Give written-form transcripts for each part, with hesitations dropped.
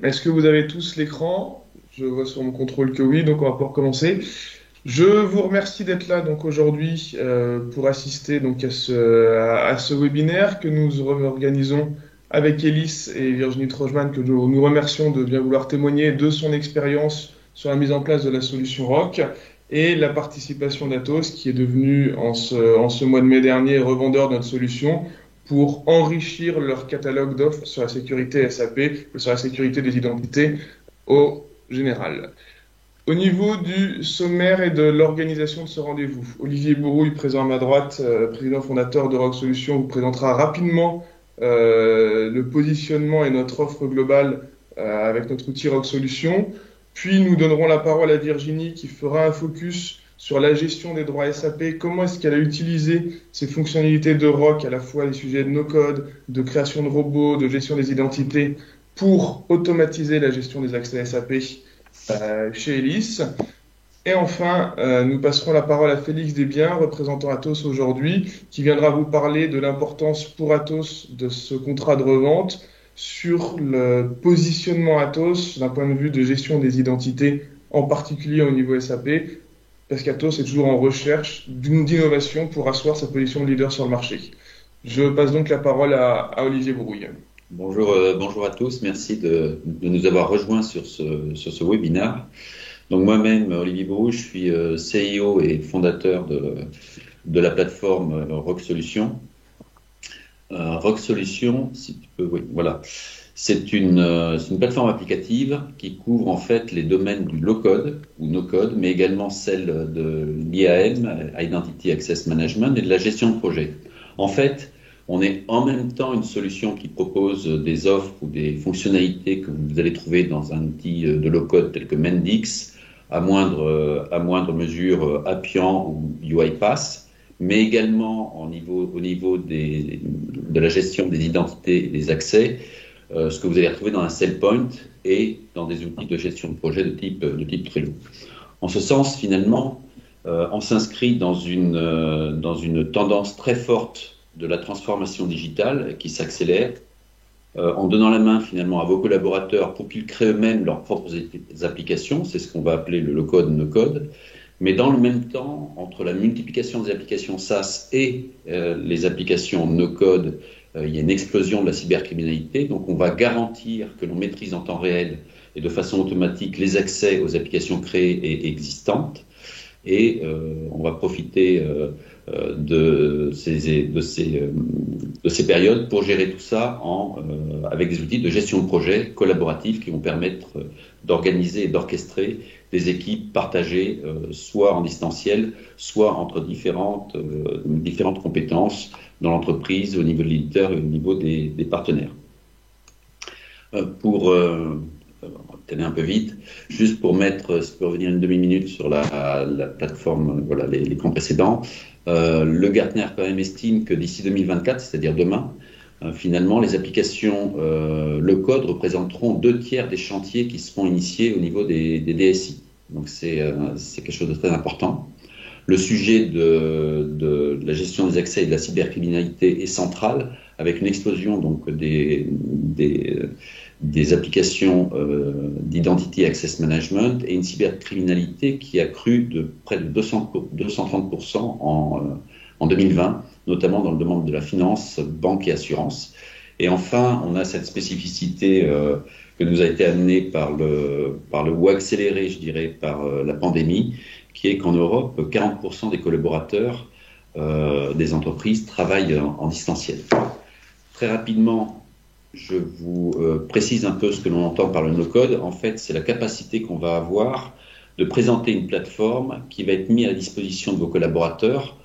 Est-ce que vous avez tous l'écran? Je vois sur mon contrôle que oui, donc on va pouvoir commencer. Je vous remercie d'être là donc aujourd'hui pour assister donc à ce webinaire que nous organisons avec Elise et Virginie Trojman, que nous remercions de bien vouloir témoigner de son expérience sur la mise en place de la solution ROC et la participation d'Atos qui est devenu en ce mois de mai dernier revendeur de notre solution pour enrichir leur catalogue d'offres sur la sécurité SAP, sur la sécurité des identités au général. Au niveau du sommaire et de l'organisation de ce rendez-vous, Olivier Bourrouille, présent à ma droite, président fondateur de Rock Solutions, vous présentera rapidement le positionnement et notre offre globale avec notre outil Rock Solutions. Puis nous donnerons la parole à Virginie qui fera un focus sur la gestion des droits SAP, comment est-ce qu'elle a utilisé ces fonctionnalités de Rock, à la fois les sujets de no-code, de création de robots, de gestion des identités, pour automatiser la gestion des accès SAP chez Elis. Et enfin, nous passerons la parole à Félix Desbiens, représentant Atos aujourd'hui, qui viendra vous parler de l'importance pour Atos de ce contrat de revente sur le positionnement Atos d'un point de vue de gestion des identités, en particulier au niveau SAP, parce qu'Atos est toujours en recherche d'innovation pour asseoir sa position de leader sur le marché. Je passe donc la parole à Olivier Bourrouille. Bonjour à tous, merci de nous avoir rejoints sur ce webinaire. Donc moi-même, Olivier Bourrouille, je suis CEO et fondateur de la plateforme Rock Solutions. Rock Solutions, si tu peux, oui, voilà. C'est une plateforme applicative qui couvre en fait les domaines du low-code ou no-code, mais également celle de l'IAM, Identity Access Management, et de la gestion de projet. En fait, on est en même temps une solution qui propose des offres ou des fonctionnalités que vous allez trouver dans un outil de low-code tel que Mendix, à moindre mesure Appian ou UiPath, mais également au niveau de la gestion des identités et des accès, ce que vous allez retrouver dans un SailPoint et dans des outils de gestion de projet de type Trello. En ce sens, finalement, on s'inscrit dans une tendance très forte de la transformation digitale qui s'accélère, en donnant la main finalement à vos collaborateurs pour qu'ils créent eux-mêmes leurs propres applications, c'est ce qu'on va appeler le low-code, no-code, mais dans le même temps, entre la multiplication des applications SaaS et les applications no-code, il y a une explosion de la cybercriminalité, donc on va garantir que l'on maîtrise en temps réel et de façon automatique les accès aux applications créées et existantes, et on va profiter de ces périodes pour gérer tout ça avec des outils de gestion de projet collaboratifs qui vont permettre d'organiser et d'orchestrer des équipes partagées, soit en distanciel, soit entre différentes compétences dans l'entreprise, au niveau de l'éditeur et au niveau des partenaires. Pour aller un peu vite, juste pour revenir une demi-minute sur la plateforme, voilà, les plans précédents. Le Gartner quand même estime que d'ici 2024, c'est-à-dire demain, finalement, les applications, le code représenteront 2/3 des chantiers qui seront initiés au niveau des DSI. Donc c'est quelque chose de très important. Le sujet de la gestion des accès et de la cybercriminalité est central, avec une explosion donc des applications d'Identity Access Management et une cybercriminalité qui a cru de près de 230% en 2020, notamment dans le domaine de la finance, banque et assurance. Et enfin, on a cette spécificité que nous a été amenée ou accélérée, je dirais, par la pandémie, qui est qu'en Europe, 40% des collaborateurs des entreprises travaillent en distanciel. Très rapidement, je vous précise un peu ce que l'on entend par le no-code. En fait, c'est la capacité qu'on va avoir de présenter une plateforme qui va être mise à la disposition de vos collaborateurs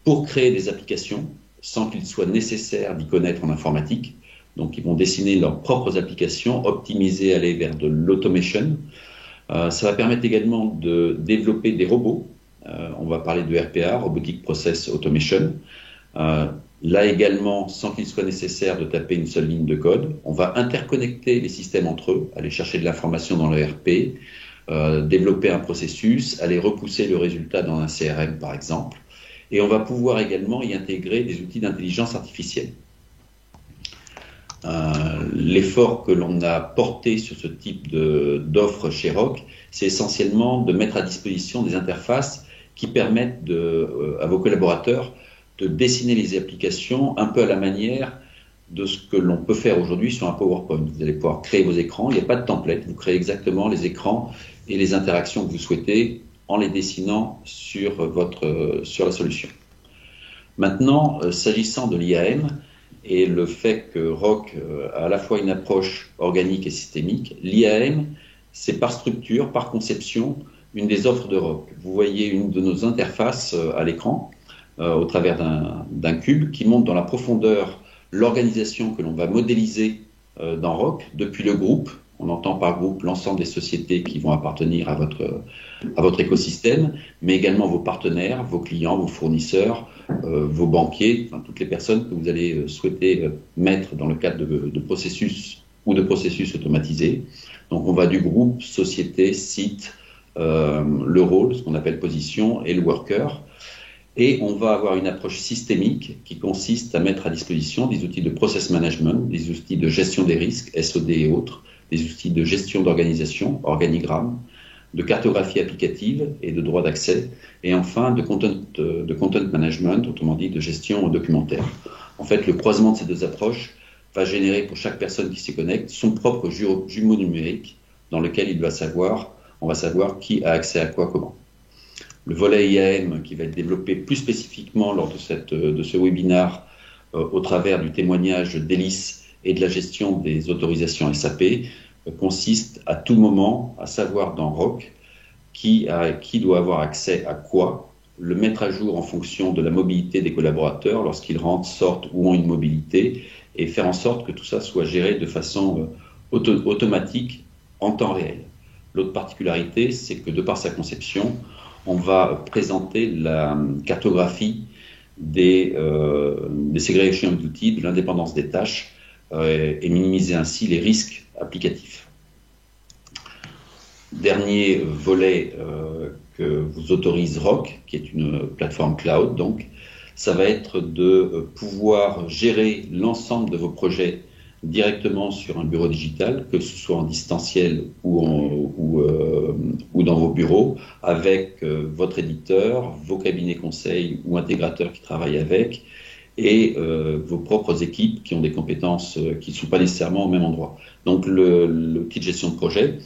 pour créer des applications sans qu'il soit nécessaire d'y connaître en informatique. Donc, ils vont dessiner leurs propres applications, optimiser, aller vers de l'automation. Ça va permettre également de développer des robots. On va parler de RPA, Robotic Process Automation. Là également, sans qu'il soit nécessaire de taper une seule ligne de code, on va interconnecter les systèmes entre eux, aller chercher de l'information dans le RP, développer un processus, aller repousser le résultat dans un CRM par exemple, et on va pouvoir également y intégrer des outils d'intelligence artificielle. l'effort que l'on a porté sur ce type d'offre chez Rock, c'est essentiellement de mettre à disposition des interfaces qui permettent à vos collaborateurs de dessiner les applications un peu à la manière de ce que l'on peut faire aujourd'hui sur un PowerPoint. Vous allez pouvoir créer vos écrans, il n'y a pas de template, vous créez exactement les écrans et les interactions que vous souhaitez en les dessinant sur la solution. Maintenant, s'agissant de l'IAM et le fait que Rock a à la fois une approche organique et systémique, l'IAM, c'est par structure, par conception, une des offres de Rock. Vous voyez une de nos interfaces à l'écran, au travers d'un cube, qui montre dans la profondeur l'organisation que l'on va modéliser dans Rock, depuis le groupe. On entend par groupe l'ensemble des sociétés qui vont appartenir à votre écosystème, mais également vos partenaires, vos clients, vos fournisseurs, vos banquiers, enfin, toutes les personnes que vous allez souhaiter mettre dans le cadre de processus ou de processus automatisés. Donc on va du groupe, société, site, le rôle, ce qu'on appelle position, et le worker. Et on va avoir une approche systémique qui consiste à mettre à disposition des outils de process management, des outils de gestion des risques, SOD et autres, des outils de gestion d'organisation, organigramme, de cartographie applicative et de droit d'accès, et enfin de content management, autrement dit de gestion documentaire. En fait, le croisement de ces deux approches va générer pour chaque personne qui s'y connecte son propre jumeau numérique dans lequel on va savoir qui a accès à quoi, comment. Le volet IAM qui va être développé plus spécifiquement lors de ce webinaire au travers du témoignage d'Hélice et de la gestion des autorisations SAP consiste à tout moment à savoir dans Rock qui doit avoir accès à quoi, le mettre à jour en fonction de la mobilité des collaborateurs lorsqu'ils rentrent, sortent ou ont une mobilité, et faire en sorte que tout ça soit géré de façon automatique en temps réel. L'autre particularité, c'est que de par sa conception, on va présenter la cartographie des ségrégations d'outils, de l'indépendance des tâches et minimiser ainsi les risques applicatifs. Dernier volet que vous autorise Rock, qui est une plateforme cloud, donc, ça va être de pouvoir gérer l'ensemble de vos projets directement sur un bureau digital, que ce soit en distanciel ou dans vos bureaux, avec votre éditeur, vos cabinets conseils ou intégrateurs qui travaillent avec, et vos propres équipes qui ont des compétences qui ne sont pas nécessairement au même endroit. Donc l'outil de gestion de projet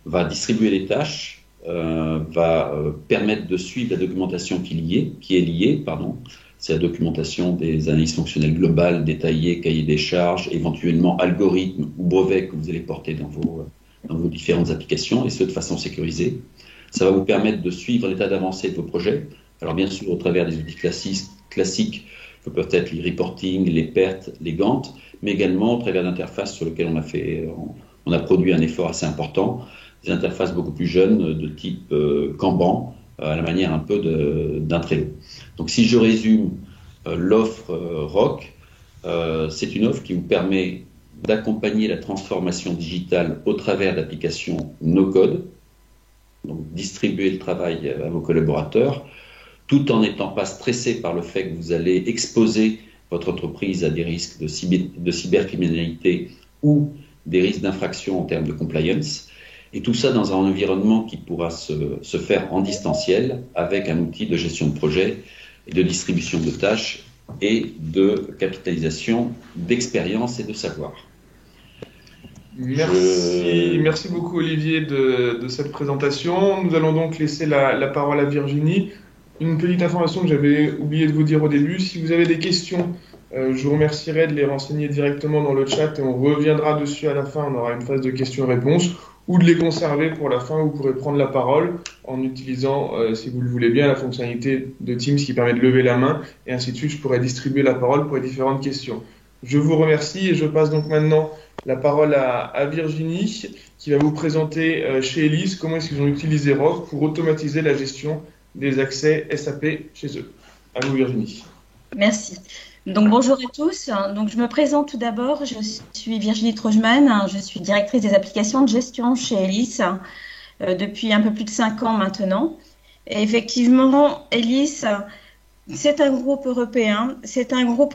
va distribuer les tâches, va permettre de suivre la documentation qui est liée. C'est la documentation des analyses fonctionnelles globales, détaillées, cahiers des charges, éventuellement algorithmes ou brevets que vous allez porter dans vos différentes applications, et ce de façon sécurisée. Ça va vous permettre de suivre l'état d'avancée de vos projets. Alors bien sûr, au travers des outils classiques, que peuvent être les reporting, les pertes, les Gantt, mais également au travers d'interfaces sur lesquelles on a produit un effort assez important, des interfaces beaucoup plus jeunes de type Kanban, à la manière un peu d'un Trello. Donc si je résume l'offre Rock, c'est une offre qui vous permet d'accompagner la transformation digitale au travers d'applications no-code, donc distribuer le travail à vos collaborateurs, tout en n'étant pas stressé par le fait que vous allez exposer votre entreprise à des risques de cybercriminalité ou des risques d'infraction en termes de compliance. Et tout ça dans un environnement qui pourra se faire en distanciel avec un outil de gestion de projet et de distribution de tâches et de capitalisation d'expérience et de savoir. Merci beaucoup Olivier de cette présentation. Nous allons donc laisser la parole à Virginie. Une petite information que j'avais oublié de vous dire au début, si vous avez des questions, je vous remercierai de les renseigner directement dans le chat et on reviendra dessus à la fin, on aura une phase de questions-réponses, ou de les conserver pour la fin, vous pourrez prendre la parole en utilisant, si vous le voulez bien, la fonctionnalité de Teams qui permet de lever la main, et ainsi de suite, je pourrai distribuer la parole pour les différentes questions. Je vous remercie et je passe donc maintenant la parole à Virginie, qui va vous présenter chez Hélice comment est-ce qu'ils ont utilisé Rock pour automatiser la gestion des accès SAP chez eux. À vous Virginie. Merci. Donc bonjour à tous. Donc je me présente tout d'abord. Je suis Virginie Trojman. Je suis directrice des applications de gestion chez Hélice depuis un peu plus de 5 ans maintenant. Et effectivement, Hélice, c'est un groupe européen. C'est un groupe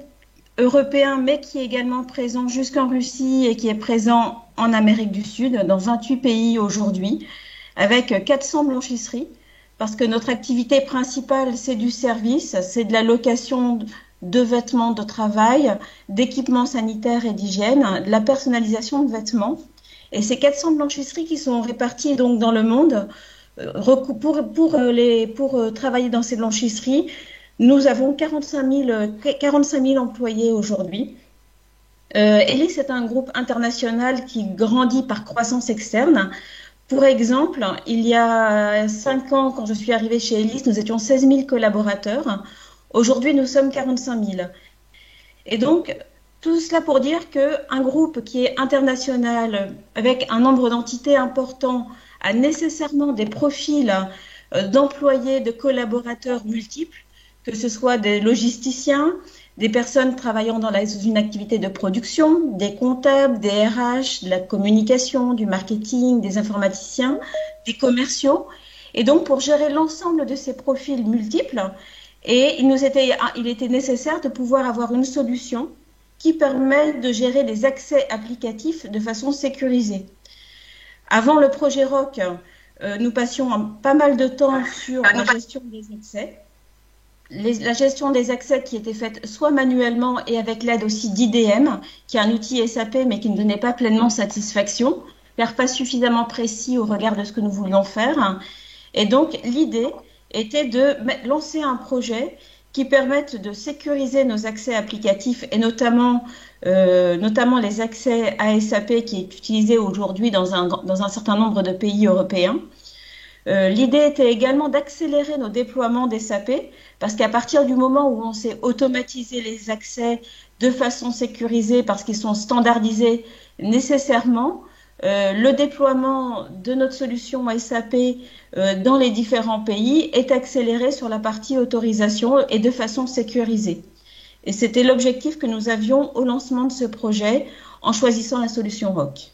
européen, mais qui est également présent jusqu'en Russie et qui est présent en Amérique du Sud, dans 28 pays aujourd'hui, avec 400 blanchisseries, parce que notre activité principale, c'est du service, c'est de la location de vêtements de travail, d'équipements sanitaires et d'hygiène, de la personnalisation de vêtements. Et ces 400 blanchisseries qui sont réparties donc dans le monde, pour travailler dans ces blanchisseries, nous avons 45 000 employés aujourd'hui. Elis est un groupe international qui grandit par croissance externe. Pour exemple, il y a 5 ans, quand je suis arrivée chez Elis, nous étions 16 000 collaborateurs. Aujourd'hui, nous sommes 45 000. Et donc, tout cela pour dire qu'un groupe qui est international, avec un nombre d'entités important, a nécessairement des profils d'employés, de collaborateurs multiples, que ce soit des logisticiens, des personnes travaillant dans une activité de production, des comptables, des RH, de la communication, du marketing, des informaticiens, des commerciaux. Et donc, pour gérer l'ensemble de ces profils multiples, il était nécessaire de pouvoir avoir une solution qui permet de gérer les accès applicatifs de façon sécurisée. Avant le projet ROC, nous passions pas mal de temps sur la gestion des accès. La gestion des accès qui était faite soit manuellement et avec l'aide aussi d'IDM, qui est un outil SAP mais qui ne donnait pas pleinement satisfaction, car pas suffisamment précis au regard de ce que nous voulions faire. Et donc l'idée était de lancer un projet qui permette de sécuriser nos accès applicatifs et notamment les accès à SAP qui est utilisé aujourd'hui dans un certain nombre de pays européens. L'idée était également d'accélérer nos déploiements d'SAP parce qu'à partir du moment où on sait automatiser les accès de façon sécurisée parce qu'ils sont standardisés nécessairement, le déploiement de notre solution SAP dans les différents pays est accéléré sur la partie autorisation et de façon sécurisée. Et c'était l'objectif que nous avions au lancement de ce projet en choisissant la solution ROC.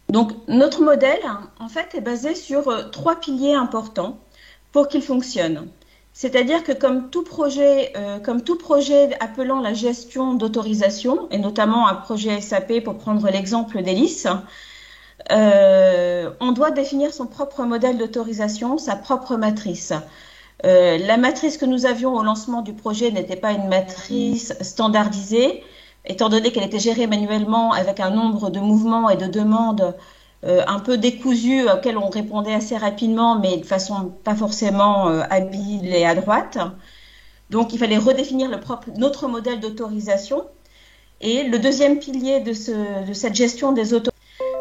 Donc, notre modèle, en fait, est basé sur 3 piliers importants pour qu'il fonctionne. C'est-à-dire que comme tout projet appelant la gestion d'autorisation, et notamment un projet SAP pour prendre l'exemple d'Elis, on doit définir son propre modèle d'autorisation, sa propre matrice. La matrice que nous avions au lancement du projet n'était pas une matrice standardisée, étant donné qu'elle était gérée manuellement avec un nombre de mouvements et de demandes un peu décousus auxquels on répondait assez rapidement, mais de façon pas forcément habile et adroite. Donc, il fallait redéfinir notre modèle d'autorisation. Et le deuxième pilier de cette gestion des autorisations.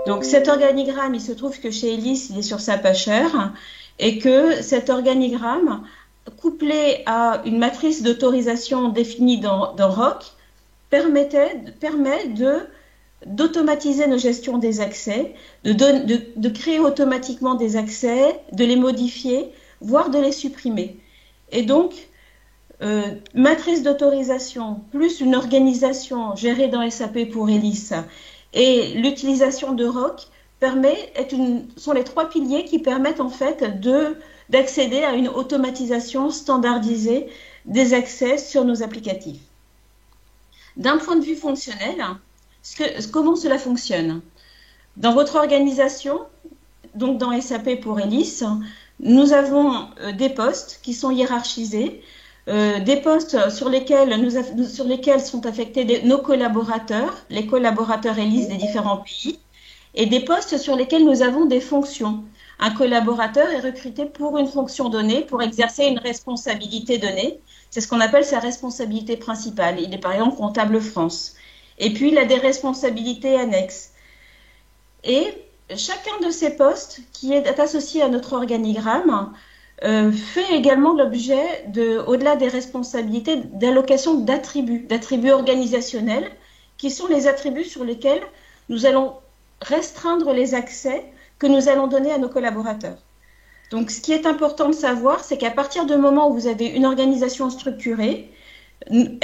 Donc, cet organigramme, il se trouve que chez Elis, il est sur sa pageur et que cet organigramme, couplé à une matrice d'autorisation définie dans ROC, permet d'automatiser nos gestions des accès, de créer automatiquement des accès, de les modifier, voire de les supprimer. Et donc, matrice d'autorisation plus une organisation gérée dans SAP pour Elis et l'utilisation de ROC sont les 3 piliers qui permettent en fait d'accéder à une automatisation standardisée des accès sur nos applicatifs. D'un point de vue fonctionnel, comment cela fonctionne? Dans votre organisation, donc dans SAP pour Elis, nous avons des postes qui sont hiérarchisés, des postes sur lesquels sont affectés nos collaborateurs, les collaborateurs Elis des différents pays, et des postes sur lesquels nous avons des fonctions. Un collaborateur est recruté pour une fonction donnée, pour exercer une responsabilité donnée. C'est ce qu'on appelle sa responsabilité principale. Il est par exemple comptable France. Et puis, il a des responsabilités annexes. Et chacun de ces postes qui est associé à notre organigramme fait également l'objet, au-delà des responsabilités, d'allocation d'attributs organisationnels, qui sont les attributs sur lesquels nous allons restreindre les accès que nous allons donner à nos collaborateurs. Donc, ce qui est important de savoir, c'est qu'à partir du moment où vous avez une organisation structurée,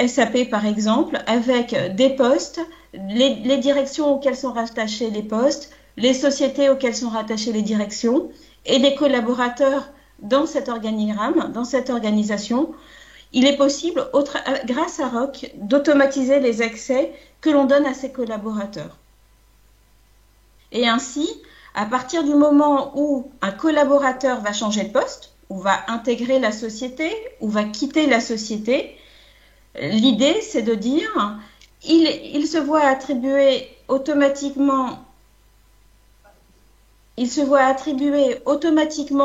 SAP par exemple, avec des postes, les directions auxquelles sont rattachés les postes, les sociétés auxquelles sont rattachées les directions et les collaborateurs dans cet organigramme, dans cette organisation, il est possible, grâce à Rock, d'automatiser les accès que l'on donne à ses collaborateurs. Et ainsi, à partir du moment où un collaborateur va changer de poste, ou va intégrer la société, ou va quitter la société, l'idée, c'est de dire, il se voit attribuer automatiquement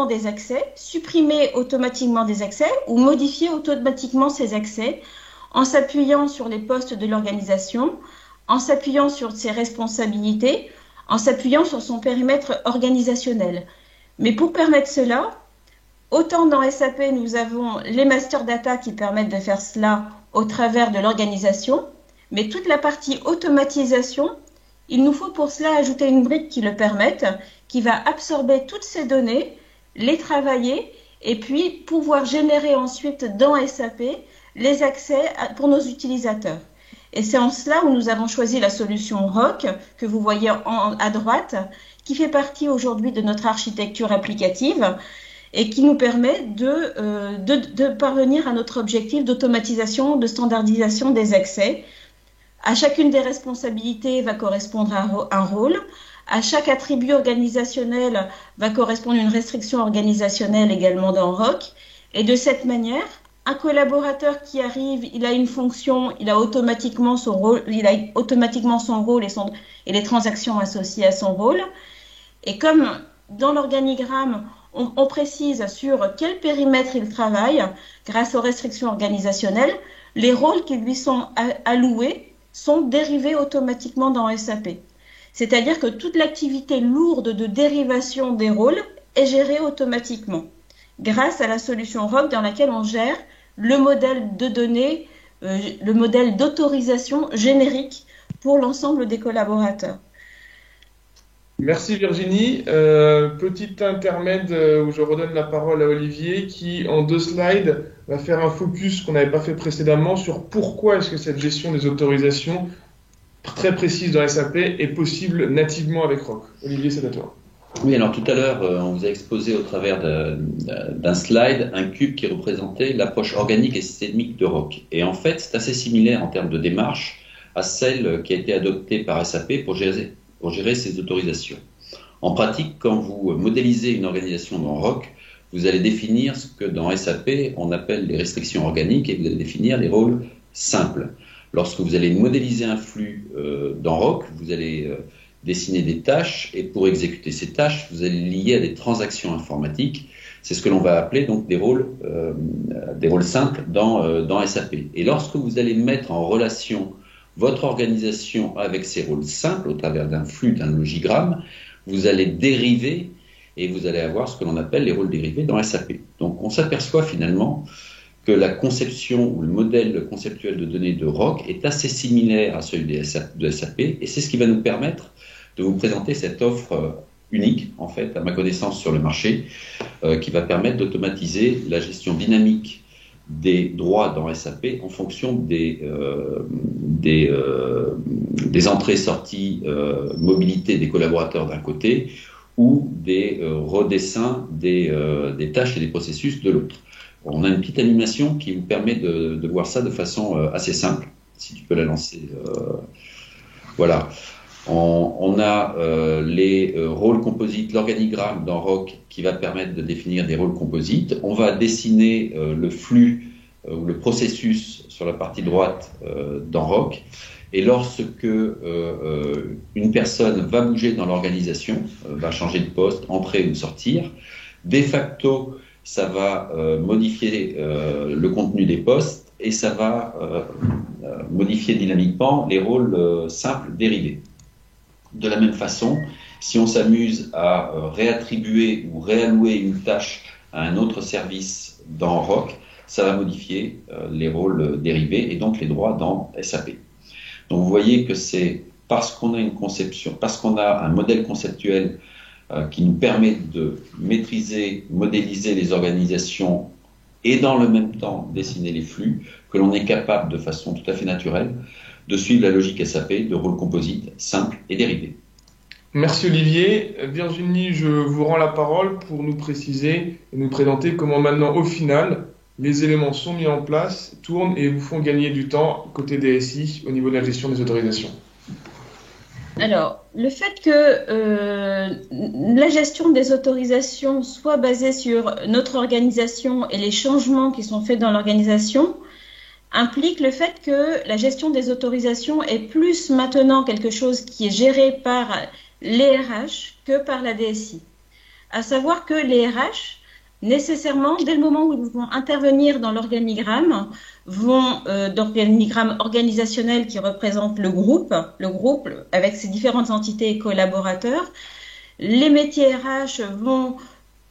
des accès, supprimer automatiquement des accès ou modifier automatiquement ces accès en s'appuyant sur les postes de l'organisation, en s'appuyant sur ses responsabilités, en s'appuyant sur son périmètre organisationnel. Mais pour permettre cela, autant dans SAP, nous avons les master data qui permettent de faire cela au travers de l'organisation, mais toute la partie automatisation, il nous faut pour cela ajouter une brique qui le permette, qui va absorber toutes ces données, les travailler et puis pouvoir générer ensuite dans SAP les accès pour nos utilisateurs. Et c'est en cela où nous avons choisi la solution Rock, que vous voyez à droite, qui fait partie aujourd'hui de notre architecture applicative et qui nous permet de parvenir à notre objectif d'automatisation, de standardisation des accès. À chacune des responsabilités va correspondre un rôle. À chaque attribut organisationnel va correspondre une restriction organisationnelle également dans Rock. Et de cette manière, un collaborateur qui arrive, il a une fonction, il a automatiquement son rôle et les transactions associées à son rôle. Et comme dans l'organigramme, on précise sur quel périmètre il travaille, grâce aux restrictions organisationnelles, les rôles qui lui sont alloués sont dérivés automatiquement dans SAP. C'est-à-dire que toute l'activité lourde de dérivation des rôles est gérée automatiquement, grâce à la solution Rock dans laquelle on gère le modèle de données, le modèle d'autorisation générique pour l'ensemble des collaborateurs. Merci Virginie. Petit intermède où je redonne la parole à Olivier qui, en 2 slides, va faire un focus qu'on n'avait pas fait précédemment sur pourquoi est-ce que cette gestion des autorisations très précise dans SAP est possible nativement avec Rock. Olivier, c'est à toi. Oui, alors tout à l'heure, on vous a exposé au travers d'un slide un cube qui représentait l'approche organique et systémique de Rock. Et en fait, c'est assez similaire en termes de démarche à celle qui a été adoptée par SAP pour gérer ces autorisations. En pratique, quand vous modélisez une organisation dans Rock, vous allez définir ce que dans SAP on appelle les restrictions organiques et vous allez définir les rôles simples. Lorsque vous allez modéliser un flux dans Rock, vous allez dessiner des tâches et pour exécuter ces tâches, vous allez lier à des transactions informatiques. C'est ce que l'on va appeler donc des rôles simples dans SAP. Et lorsque vous allez mettre en relation votre organisation avec ces rôles simples au travers d'un flux, d'un logigramme, vous allez dériver et vous allez avoir ce que l'on appelle les rôles dérivés dans SAP. Donc on s'aperçoit finalement que la conception ou le modèle conceptuel de données de Rock est assez similaire à celui de SAP et c'est ce qui va nous permettre de vous présenter cette offre unique, en fait, à ma connaissance sur le marché, qui va permettre d'automatiser la gestion dynamique des droits dans SAP en fonction des entrées-sorties, mobilité des collaborateurs d'un côté ou des redessins des tâches et des processus de l'autre. On a une petite animation qui vous permet de voir ça de façon assez simple, si tu peux la lancer. Voilà. On a les rôles composites, l'organigramme dans Rock qui va permettre de définir des rôles composites. On va dessiner le flux ou le processus sur la partie droite dans Rock. Et lorsque une personne va bouger dans l'organisation, va changer de poste, entrer ou sortir, de facto, ça va modifier le contenu des postes et ça va modifier dynamiquement les rôles simples dérivés. De la même façon, si on s'amuse à réattribuer ou réallouer une tâche à un autre service dans Rock, ça va modifier les rôles dérivés et donc les droits dans SAP. Donc vous voyez que c'est parce qu'on a une conception, parce qu'on a un modèle conceptuel qui nous permet de maîtriser, modéliser les organisations et dans le même temps dessiner les flux, que l'on est capable de façon tout à fait naturelle de suivre la logique SAP de rôles composites, simples et dérivés. Merci Olivier. Virginie, je vous rends la parole pour nous préciser et nous présenter comment maintenant, au final, les éléments sont mis en place, tournent et vous font gagner du temps côté DSI au niveau de la gestion des autorisations? Alors, le fait que la gestion des autorisations soit basée sur notre organisation et les changements qui sont faits dans l'organisation implique le fait que la gestion des autorisations est plus maintenant quelque chose qui est géré par les RH que par la DSI. À savoir que les RH, nécessairement, dès le moment où ils vont intervenir dans l'organigramme, d'organigramme organisationnel qui représente le groupe avec ses différentes entités et collaborateurs, les métiers RH vont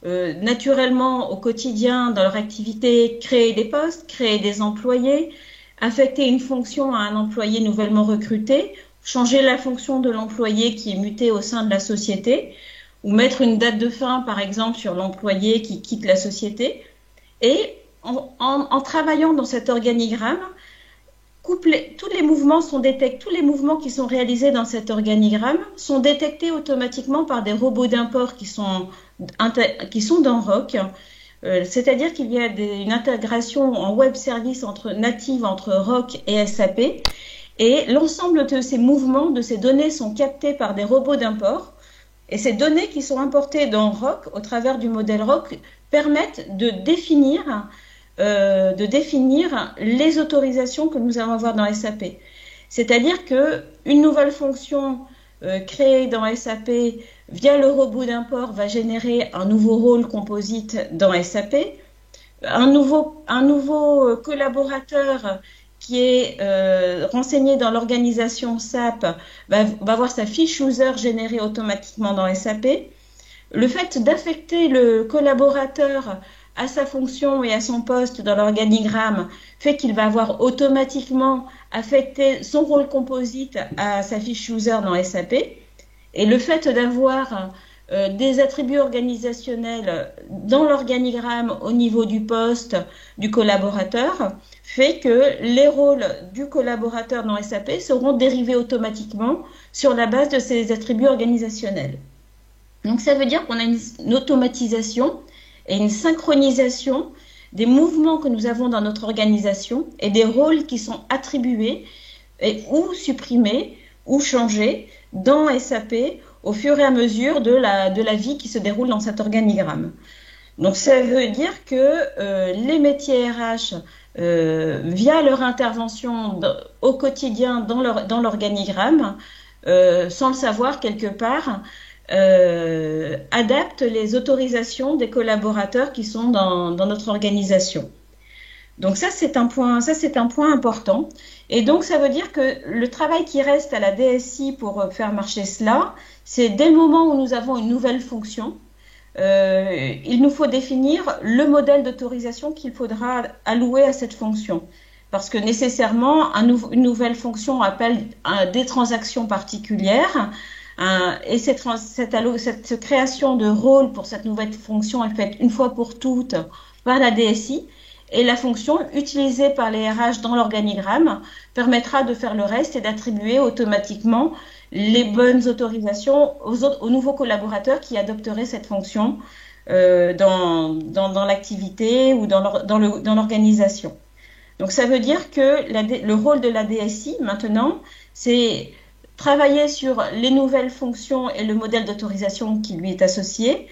naturellement au quotidien dans leur activité créer des postes, créer des employés, affecter une fonction à un employé nouvellement recruté, changer la fonction de l'employé qui est muté au sein de la société, ou mettre une date de fin, par exemple, sur l'employé qui quitte la société. Et en travaillant dans cet organigramme, tous les mouvements tous les mouvements qui sont réalisés dans cet organigramme sont détectés automatiquement par des robots d'import qui sont dans ROC. C'est-à-dire qu'il y a une intégration en web service native entre ROC et SAP. Et l'ensemble de ces mouvements, de ces données sont captés par des robots d'import. Et ces données qui sont importées dans ROC, au travers du modèle ROC, permettent de définir les autorisations que nous allons avoir dans SAP. C'est-à-dire qu'une nouvelle fonction créée dans SAP via le robot d'import va générer un nouveau rôle composite dans SAP. Un nouveau collaborateur qui est renseigné dans l'organisation SAP va avoir sa fiche user générée automatiquement dans SAP. Le fait d'affecter le collaborateur à sa fonction et à son poste dans l'organigramme fait qu'il va avoir automatiquement affecté son rôle composite à sa fiche user dans SAP. Et le fait d'avoir des attributs organisationnels dans l'organigramme au niveau du poste du collaborateur fait que les rôles du collaborateur dans SAP seront dérivés automatiquement sur la base de ces attributs organisationnels. Donc ça veut dire qu'on a une automatisation et une synchronisation des mouvements que nous avons dans notre organisation et des rôles qui sont attribués ou supprimés ou changés dans SAP au fur et à mesure de la vie qui se déroule dans cet organigramme. Donc ça veut dire que les métiers RH, via leur intervention au quotidien dans l'organigramme, sans le savoir quelque part, adaptent les autorisations des collaborateurs qui sont dans notre organisation. Donc ça c'est un point important. Et donc ça veut dire que le travail qui reste à la DSI pour faire marcher cela, c'est dès le moment où nous avons une nouvelle fonction, il nous faut définir le modèle d'autorisation qu'il faudra allouer à cette fonction. Parce que nécessairement, une nouvelle fonction appelle des transactions particulières. Et cette création de rôle pour cette nouvelle fonction est faite une fois pour toutes par la DSI. Et la fonction utilisée par les RH dans l'organigramme permettra de faire le reste et d'attribuer automatiquement les bonnes autorisations aux nouveaux collaborateurs qui adopteraient cette fonction dans l'activité ou dans l'organisation. Donc ça veut dire que le rôle de la DSI maintenant, c'est travailler sur les nouvelles fonctions et le modèle d'autorisation qui lui est associé,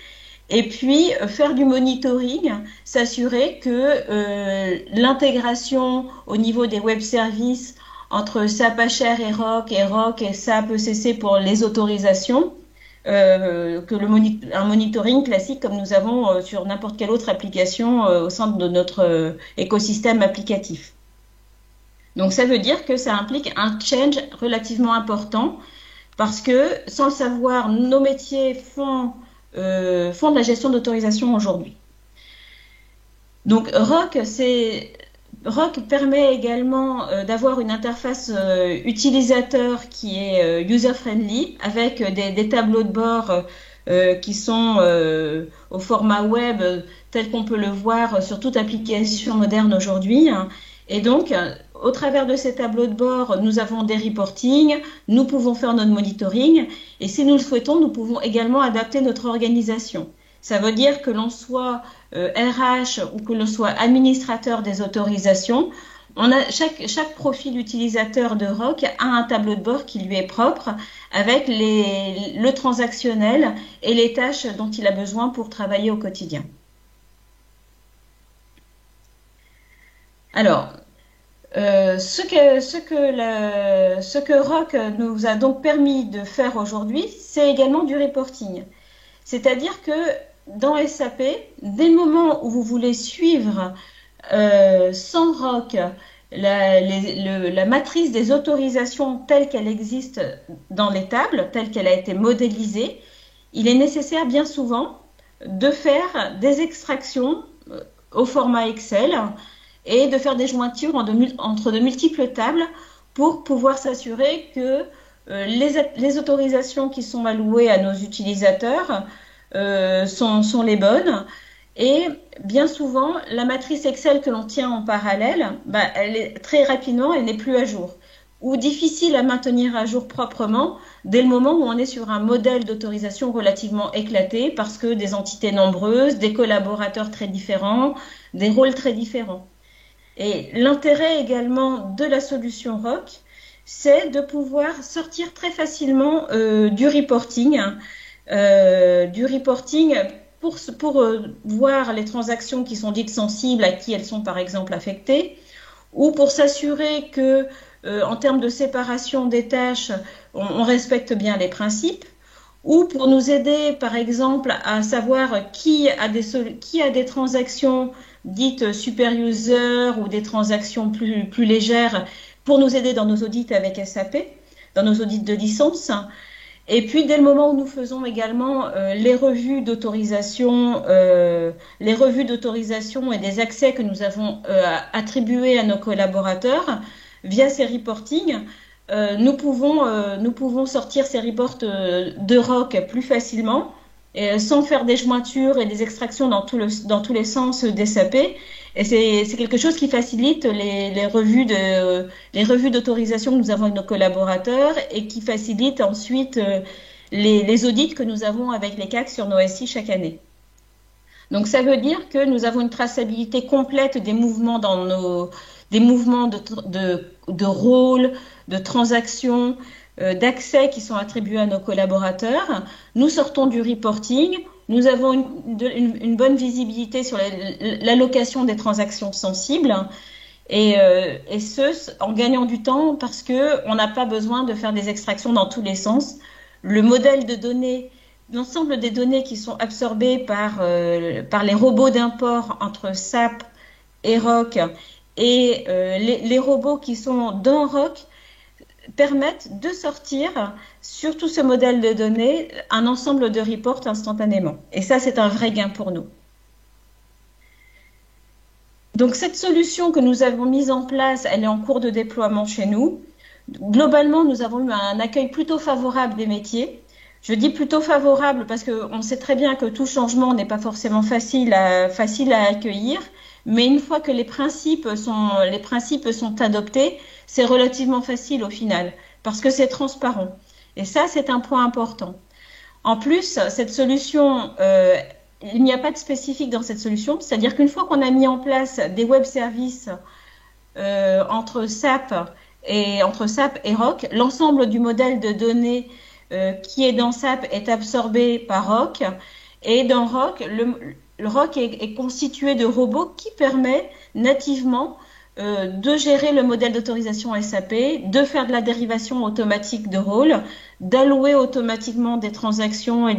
et puis faire du monitoring, s'assurer que l'intégration au niveau des web services entre SAP HR et ROC et SAP ECC pour les autorisations, un monitoring classique comme nous avons sur n'importe quelle autre application au sein de notre écosystème applicatif. Donc ça veut dire que ça implique un change relativement important parce que sans le savoir, nos métiers font de la gestion d'autorisation aujourd'hui. Donc ROC permet également d'avoir une interface utilisateur qui est user-friendly avec des tableaux de bord qui sont au format web tel qu'on peut le voir sur toute application moderne aujourd'hui. Et donc, au travers de ces tableaux de bord, nous avons des reporting, nous pouvons faire notre monitoring et si nous le souhaitons, nous pouvons également adapter notre organisation. Ça veut dire que l'on soit RH ou que l'on soit administrateur des autorisations, chaque profil utilisateur de ROC a un tableau de bord qui lui est propre avec le transactionnel et les tâches dont il a besoin pour travailler au quotidien. Alors, ce que ROC nous a donc permis de faire aujourd'hui, c'est également du reporting. C'est-à-dire que dans SAP, dès le moment où vous voulez suivre sans ROC la matrice des autorisations telle qu'elle existe dans les tables, telle qu'elle a été modélisée, il est nécessaire bien souvent de faire des extractions au format Excel et de faire des jointures entre de multiples tables pour pouvoir s'assurer que les autorisations qui sont allouées à nos utilisateurs sont les bonnes. Et bien souvent, la matrice Excel que l'on tient en parallèle, elle est très rapidement, elle n'est plus à jour. Ou difficile à maintenir à jour proprement dès le moment où on est sur un modèle d'autorisation relativement éclaté parce que des entités nombreuses, des collaborateurs très différents, des rôles très différents. Et l'intérêt également de la solution ROC, c'est de pouvoir sortir très facilement du reporting pour voir les transactions qui sont dites sensibles, à qui elles sont par exemple affectées, ou pour s'assurer que, en termes de séparation des tâches, on respecte bien les principes, ou pour nous aider par exemple à savoir qui a des transactions dites super user ou des transactions plus légères, pour nous aider dans nos audits avec SAP, dans nos audits de licence. Et puis, dès le moment où nous faisons également les revues d'autorisation et des accès que nous avons attribués à nos collaborateurs via ces reportings, nous pouvons sortir ces reports de ROC plus facilement, sans faire des jointures et des extractions dans tous les sens des SAP. Et c'est quelque chose qui facilite les revues d'autorisation que nous avons avec nos collaborateurs et qui facilite ensuite les audits que nous avons avec les CAC sur nos SI chaque année. Donc ça veut dire que nous avons une traçabilité complète des mouvements de rôle, de transactions, d'accès qui sont attribués à nos collaborateurs. Nous sortons du reporting. Nous avons une bonne visibilité sur l'allocation des transactions sensibles et ce, en gagnant du temps parce qu'on n'a pas besoin de faire des extractions dans tous les sens. Le modèle de données, l'ensemble des données qui sont absorbées par les robots d'import entre SAP et ROC et les robots qui sont dans ROC permettent de sortir sur tout ce modèle de données un ensemble de reports instantanément. Et ça, c'est un vrai gain pour nous. Donc, cette solution que nous avons mise en place, elle est en cours de déploiement chez nous. Globalement, nous avons eu un accueil plutôt favorable des métiers. Je dis plutôt favorable parce qu'on sait très bien que tout changement n'est pas forcément facile à accueillir. Mais une fois que les principes sont adoptés, c'est relativement facile au final, parce que c'est transparent. Et ça, c'est un point important. En plus, cette solution, il n'y a pas de spécifique dans cette solution, c'est-à-dire qu'une fois qu'on a mis en place des web services entre SAP et ROC, l'ensemble du modèle de données qui est dans SAP est absorbé par ROC, et dans ROC, le ROC est constitué de robots qui permet nativement de gérer le modèle d'autorisation SAP, de faire de la dérivation automatique de rôle, d'allouer automatiquement des transactions et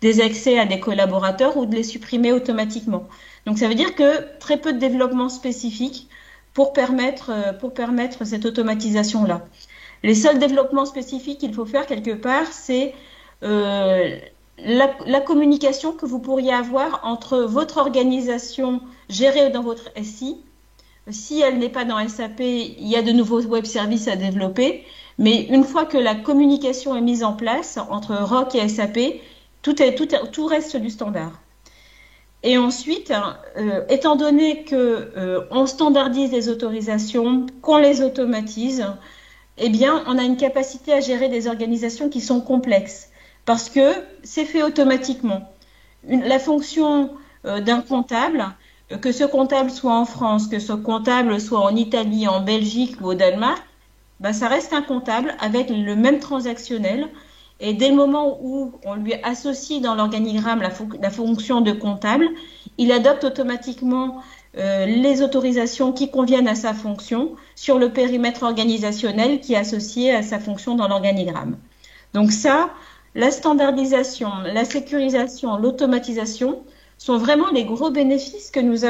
des accès à des collaborateurs ou de les supprimer automatiquement. Donc ça veut dire que très peu de développement spécifique pour permettre cette automatisation-là. Les seuls développements spécifiques qu'il faut faire quelque part, c'est la communication que vous pourriez avoir entre votre organisation gérée dans votre SI. Si elle n'est pas dans SAP, il y a de nouveaux web services à développer. Mais une fois que la communication est mise en place entre ROC et SAP, tout reste du standard. Et ensuite, étant donné qu'on standardise les autorisations, qu'on les automatise, eh bien, on a une capacité à gérer des organisations qui sont complexes. Parce que c'est fait automatiquement. la fonction d'un comptable, que ce comptable soit en France, que ce comptable soit en Italie, en Belgique ou au Danemark, ben, ça reste un comptable avec le même transactionnel. Et dès le moment où on lui associe dans l'organigramme la fonction de comptable, il adopte automatiquement les autorisations qui conviennent à sa fonction sur le périmètre organisationnel qui est associé à sa fonction dans l'organigramme. Donc ça, la standardisation, la sécurisation, l'automatisation sont vraiment les gros bénéfices que nous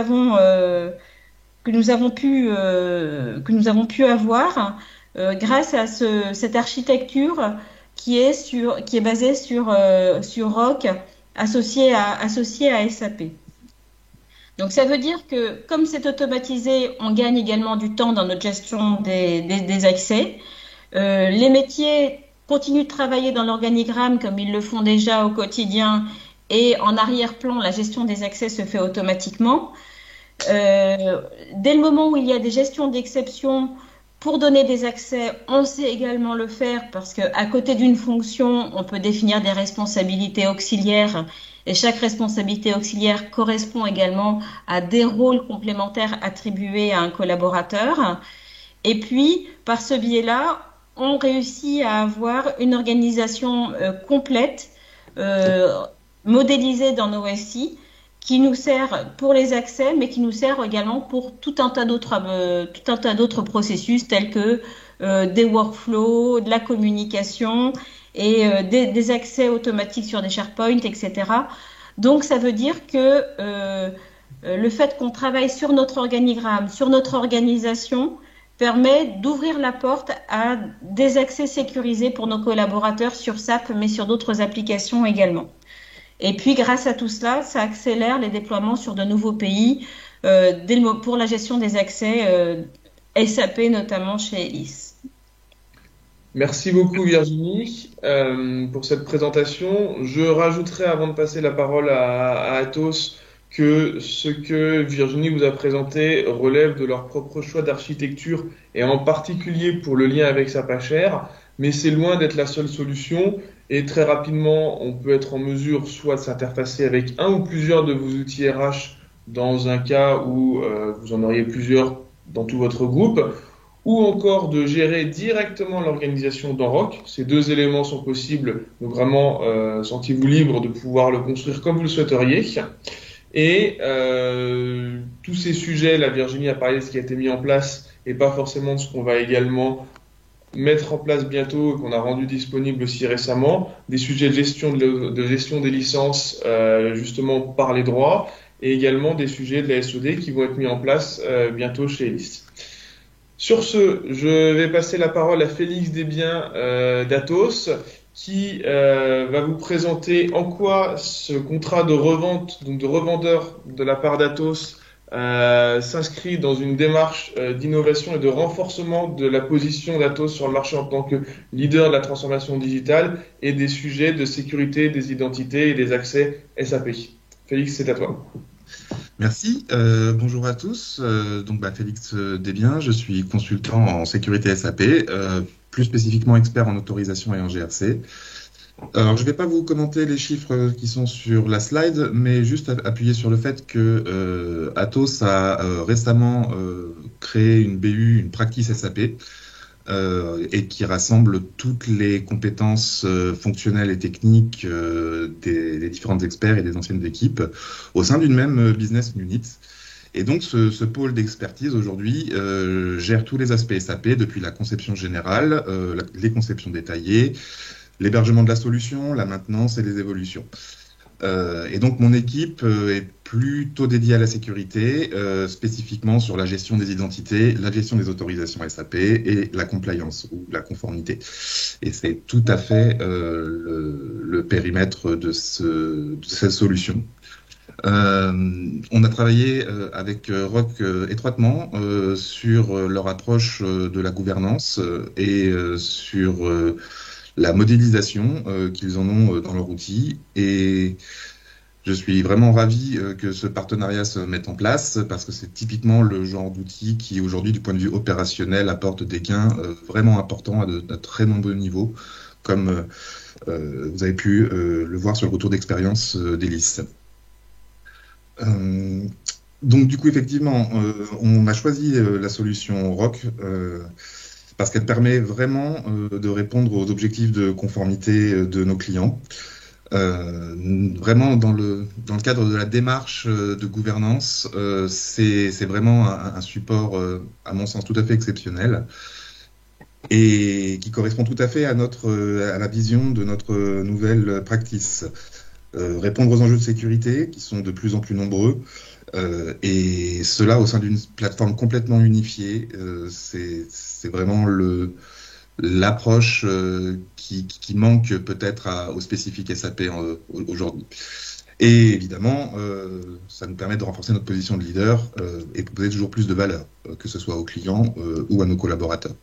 avons pu avoir grâce à cette architecture qui est basée sur ROC associé à SAP. Donc ça veut dire que comme c'est automatisé, on gagne également du temps dans notre gestion des accès. Les métiers continuent de travailler dans l'organigramme comme ils le font déjà au quotidien et en arrière-plan, la gestion des accès se fait automatiquement. Dès le moment où il y a des gestions d'exception, pour donner des accès, on sait également le faire parce qu'à côté d'une fonction, on peut définir des responsabilités auxiliaires et chaque responsabilité auxiliaire correspond également à des rôles complémentaires attribués à un collaborateur. Et puis, par ce biais-là, on réussit à avoir une organisation complète, modélisée dans nos SI, qui nous sert pour les accès, mais qui nous sert également pour tout un tas d'autres processus tels que des workflows, de la communication et des accès automatiques sur des SharePoint, etc. Donc, ça veut dire que le fait qu'on travaille sur notre organigramme, sur notre organisation, permet d'ouvrir la porte à des accès sécurisés pour nos collaborateurs sur SAP, mais sur d'autres applications également. Et puis, grâce à tout cela, ça accélère les déploiements sur de nouveaux pays pour la gestion des accès SAP, notamment chez Elis. Merci beaucoup Virginie pour cette présentation. Je rajouterai avant de passer la parole à Atos que ce que Virginie vous a présenté relève de leur propre choix d'architecture et en particulier pour le lien avec SAP HR, mais c'est loin d'être la seule solution. Et très rapidement, on peut être en mesure soit de s'interfacer avec un ou plusieurs de vos outils RH dans un cas où vous en auriez plusieurs dans tout votre groupe, ou encore de gérer directement l'organisation dans ROC. Ces deux éléments sont possibles, donc vraiment sentez-vous libre de pouvoir le construire comme vous le souhaiteriez. Et tous ces sujets, la Virginie a parlé de ce qui a été mis en place et pas forcément de ce qu'on va également mettre en place bientôt et qu'on a rendu disponible aussi récemment, des sujets de gestion des licences justement par les droits et également des sujets de la SOD qui vont être mis en place bientôt chez Elis. Sur ce, je vais passer la parole à Félix Desbiens d'Atos qui va vous présenter en quoi ce contrat de revente, donc de revendeur de la part d'Atos s'inscrit dans une démarche d'innovation et de renforcement de la position d'Atos sur le marché en tant que leader de la transformation digitale et des sujets de sécurité des identités et des accès SAP. Félix, c'est à toi. Merci. Bonjour à tous. Félix Desbiens, je suis consultant en sécurité SAP, plus spécifiquement expert en autorisation et en GRC. Alors, je ne vais pas vous commenter les chiffres qui sont sur la slide, mais juste appuyer sur le fait que Atos a récemment créé une BU, une practice SAP, et qui rassemble toutes les compétences fonctionnelles et techniques des différents experts et des anciennes équipes au sein d'une même business unit. Et donc, ce pôle d'expertise aujourd'hui gère tous les aspects SAP, depuis la conception générale, les conceptions détaillées, l'hébergement de la solution, la maintenance et les évolutions. Et donc, mon équipe est plutôt dédiée à la sécurité, spécifiquement sur la gestion des identités, la gestion des autorisations SAP et la compliance ou la conformité. Et c'est tout à fait le périmètre de cette solution. On a travaillé avec ROC étroitement sur leur approche de la gouvernance et sur la modélisation qu'ils en ont dans leur outil. Et je suis vraiment ravi que ce partenariat se mette en place parce que c'est typiquement le genre d'outil qui aujourd'hui, du point de vue opérationnel, apporte des gains vraiment importants à de très nombreux niveaux, comme vous avez pu le voir sur le retour d'expérience d'Elis. Euh, donc du coup, effectivement, on a choisi la solution ROC parce qu'elle permet vraiment de répondre aux objectifs de conformité de nos clients. Vraiment dans le cadre de la démarche de gouvernance, c'est vraiment un support, à mon sens, tout à fait exceptionnel et qui correspond tout à fait à la vision de notre nouvelle practice. Répondre aux enjeux de sécurité qui sont de plus en plus nombreux, et cela au sein d'une plateforme complètement unifiée. C'est vraiment l'approche qui manque peut-être aux spécifiques SAP aujourd'hui. Et évidemment, ça nous permet de renforcer notre position de leader et proposer toujours plus de valeur, que ce soit aux clients ou à nos collaborateurs.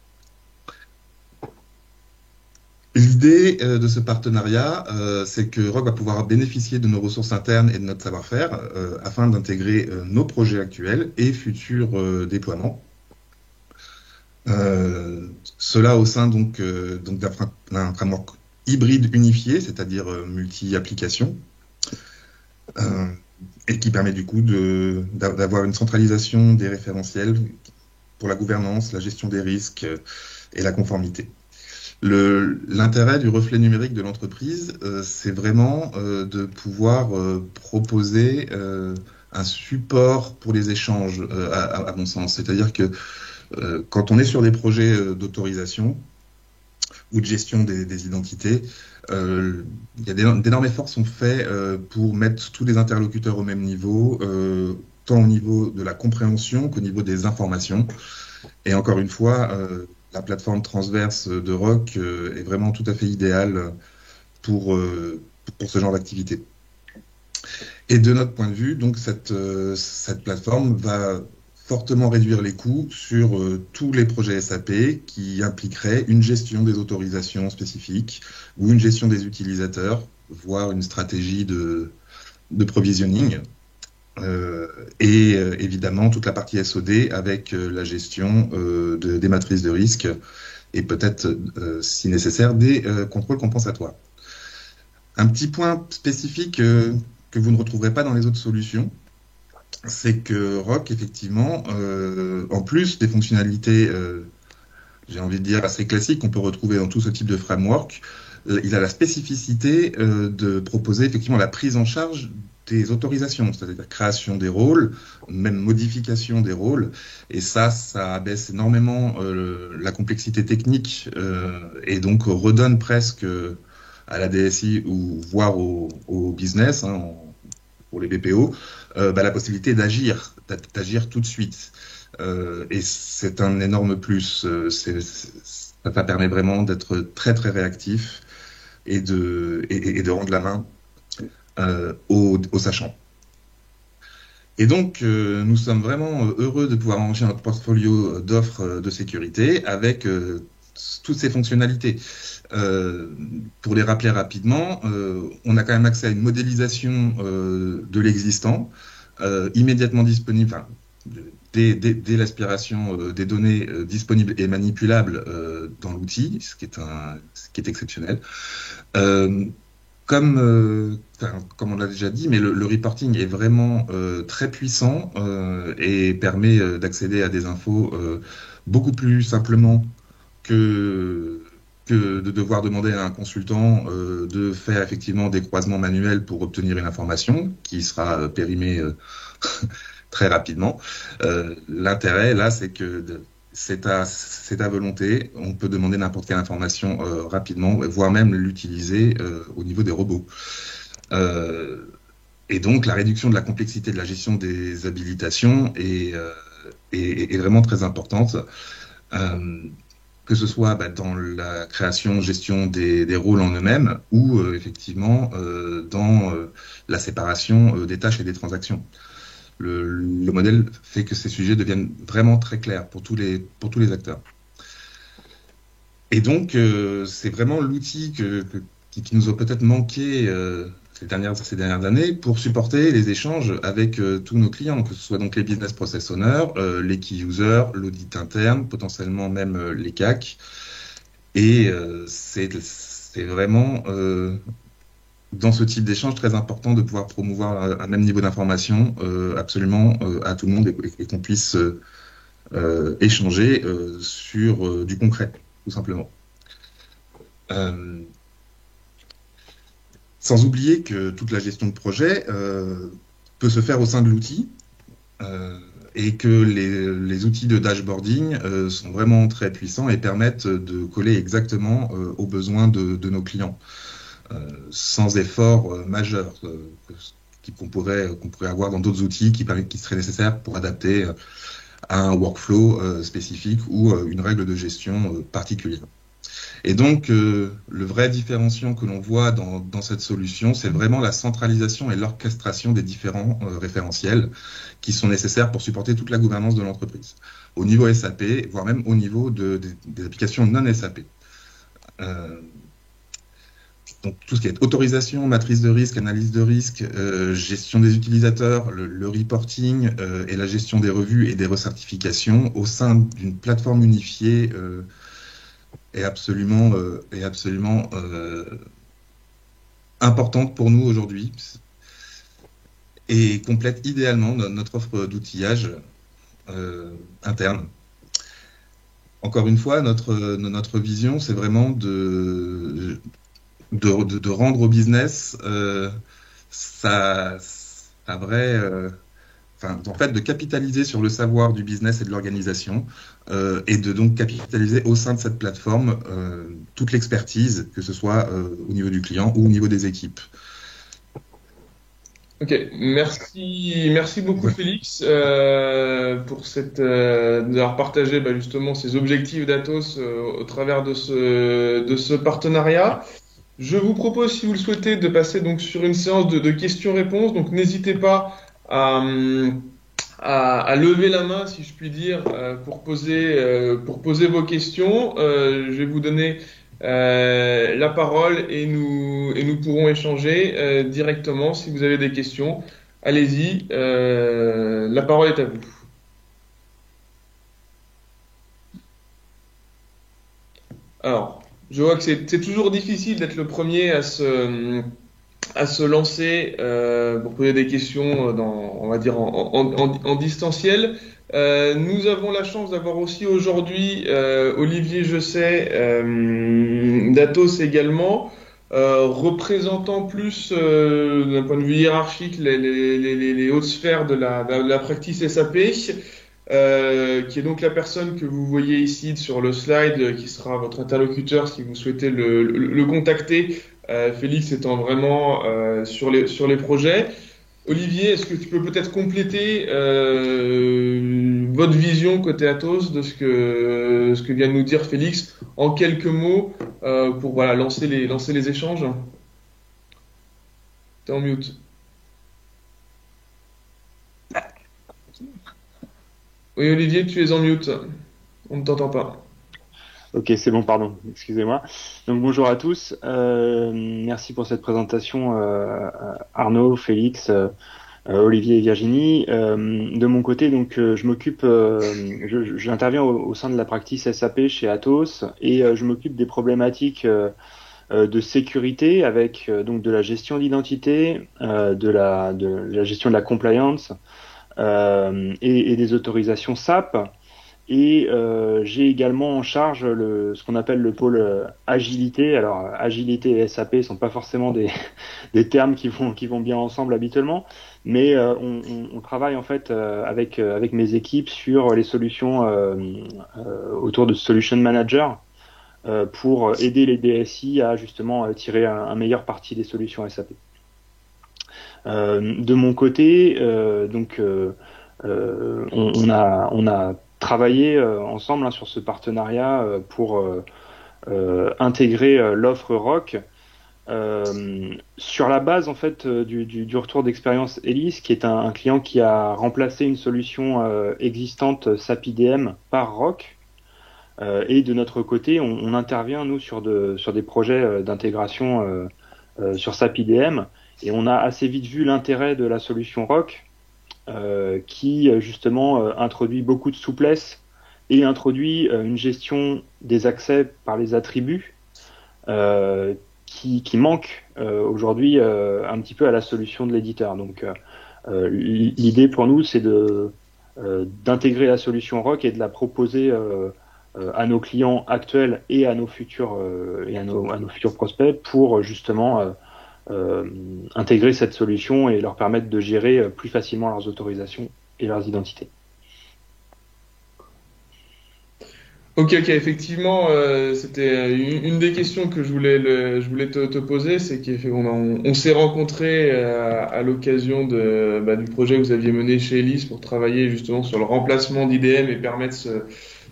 L'idée de ce partenariat, c'est que Rock va pouvoir bénéficier de nos ressources internes et de notre savoir-faire afin d'intégrer nos projets actuels et futurs déploiements. Cela au sein donc d'un framework hybride unifié, c'est-à-dire multi-applications, et qui permet du coup d'avoir une centralisation des référentiels pour la gouvernance, la gestion des risques et la conformité. L'intérêt du reflet numérique de l'entreprise, c'est vraiment de pouvoir proposer un support pour les échanges, à mon sens. C'est-à-dire que quand on est sur des projets d'autorisation ou de gestion des identités, il y a d'énormes efforts sont faits pour mettre tous les interlocuteurs au même niveau, tant au niveau de la compréhension qu'au niveau des informations. Et encore une fois, la plateforme transverse de Rock est vraiment tout à fait idéale pour ce genre d'activité. Et de notre point de vue, donc cette plateforme va fortement réduire les coûts sur tous les projets SAP qui impliqueraient une gestion des autorisations spécifiques ou une gestion des utilisateurs, voire une stratégie de provisioning. Et évidemment toute la partie SOD avec la gestion des matrices de risque et peut-être, si nécessaire, des contrôles compensatoires. Un petit point spécifique que vous ne retrouverez pas dans les autres solutions, c'est que Rock, effectivement, en plus des fonctionnalités, j'ai envie de dire, assez classiques qu'on peut retrouver dans tout ce type de framework, il a la spécificité de proposer effectivement la prise en charge des autorisations, c'est-à-dire création des rôles, même modification des rôles, et ça abaisse énormément la complexité technique et donc redonne presque à la DSI ou voire au business, pour les BPO, la possibilité d'agir tout de suite. Et c'est un énorme plus. Ça permet vraiment d'être très très réactif et de rendre la main aux sachants. Et donc, nous sommes vraiment heureux de pouvoir enrichir notre portfolio d'offres de sécurité avec toutes ces fonctionnalités. Pour les rappeler rapidement, on a quand même accès à une modélisation de l'existant, immédiatement disponible, enfin, dès l'aspiration des données disponibles et manipulables dans l'outil, ce qui est exceptionnel. Comme on l'a déjà dit, mais le reporting est vraiment très puissant et permet d'accéder à des infos beaucoup plus simplement que de devoir demander à un consultant de faire effectivement des croisements manuels pour obtenir une information qui sera périmée très rapidement. L'intérêt là, c'est que c'est à volonté. On peut demander n'importe quelle information rapidement, voire même l'utiliser au niveau des robots. Et donc, la réduction de la complexité de la gestion des habilitations est vraiment très importante. Que ce soit dans la création, gestion des rôles en eux-mêmes ou effectivement dans la séparation des tâches et des transactions. Le modèle fait que ces sujets deviennent vraiment très clairs pour tous les acteurs. Et donc, c'est vraiment l'outil qui nous a peut-être manqué ces dernières années pour supporter les échanges avec tous nos clients, que ce soit donc les business process owners, les key users, l'audit interne, potentiellement même les CAC. Et c'est vraiment dans ce type d'échange très important de pouvoir promouvoir un même niveau d'information absolument à tout le monde et qu'on puisse échanger sur du concret, tout simplement. Sans oublier que toute la gestion de projet peut se faire au sein de l'outil et que les outils de dashboarding sont vraiment très puissants et permettent de coller exactement aux besoins de nos clients sans effort majeur qu'on pourrait avoir dans d'autres outils qui seraient nécessaires pour adapter à un workflow spécifique ou une règle de gestion particulière. Et donc, le vrai différenciant que l'on voit dans cette solution, c'est vraiment la centralisation et l'orchestration des différents référentiels qui sont nécessaires pour supporter toute la gouvernance de l'entreprise, au niveau SAP, voire même au niveau des applications non SAP. Donc, tout ce qui est autorisation, matrice de risque, analyse de risque, gestion des utilisateurs, le reporting et la gestion des revues et des recertifications au sein d'une plateforme unifiée est absolument importante pour nous aujourd'hui et complète idéalement notre offre d'outillage interne. Encore une fois, notre vision, c'est vraiment de rendre au business en fait, de capitaliser sur le savoir du business et de l'organisation et de donc capitaliser au sein de cette plateforme toute l'expertise, que ce soit au niveau du client ou au niveau des équipes. Ok, merci beaucoup Félix pour d'avoir partagé justement ces objectifs d'Atos au travers de ce partenariat. Je vous propose, si vous le souhaitez, de passer donc sur une séance de questions-réponses. Donc n'hésitez pas à lever la main, si je puis dire, pour poser vos questions. Je vais vous donner la parole et nous pourrons échanger directement si vous avez des questions. Allez-y, la parole est à vous. Alors, je vois que c'est toujours difficile d'être le premier à se lancer pour poser des questions on va dire en distanciel. Nous avons la chance d'avoir aussi aujourd'hui Olivier Jeuset d'Atos également, représentant plus d'un point de vue hiérarchique les hautes sphères de la practice SAP. Qui est donc la personne que vous voyez ici sur le slide, qui sera votre interlocuteur si vous souhaitez le contacter, Félix étant vraiment sur les projets. Olivier, est-ce que tu peux peut-être compléter votre vision côté Atos de ce que vient de nous dire Félix en quelques mots pour lancer les échanges? T'es en mute. Oui, Olivier, tu es en mute. On ne t'entend pas. Ok, c'est bon, pardon, excusez-moi. Donc bonjour à tous, merci pour cette présentation Arnaud, Félix, Olivier et Virginie. De mon côté, donc je m'occupe, j'interviens au sein de la practice SAP chez Atos et je m'occupe des problématiques de sécurité avec donc de la gestion d'identité, de la gestion de la compliance et des autorisations SAP. Et j'ai également en charge ce qu'on appelle le pôle agilité. Alors agilité et SAP sont pas forcément des termes qui vont bien ensemble habituellement, mais on travaille en fait avec mes équipes sur les solutions autour de Solution Manager pour aider les DSI à justement tirer un meilleur parti des solutions SAP. De mon côté, on a travaillé ensemble sur ce partenariat pour intégrer l'offre ROC sur la base en fait du retour d'expérience Elis, qui est un client qui a remplacé une solution existante SAP IDM par ROC. Et de notre côté, on intervient nous sur des projets d'intégration sur SAP IDM, et on a assez vite vu l'intérêt de la solution ROC. Qui justement introduit beaucoup de souplesse et introduit une gestion des accès par les attributs qui manque aujourd'hui un petit peu à la solution de l'éditeur. Donc l'idée pour nous, c'est d'intégrer la solution ROC et de la proposer à nos clients actuels et à nos futurs prospects pour justement intégrer cette solution et leur permettre de gérer plus facilement leurs autorisations et leurs identités. Ok, effectivement, c'était une des questions que je voulais te poser, c'est qu'on s'est rencontrés à l'occasion du projet que vous aviez mené chez Elis pour travailler justement sur le remplacement d'IDM et permettre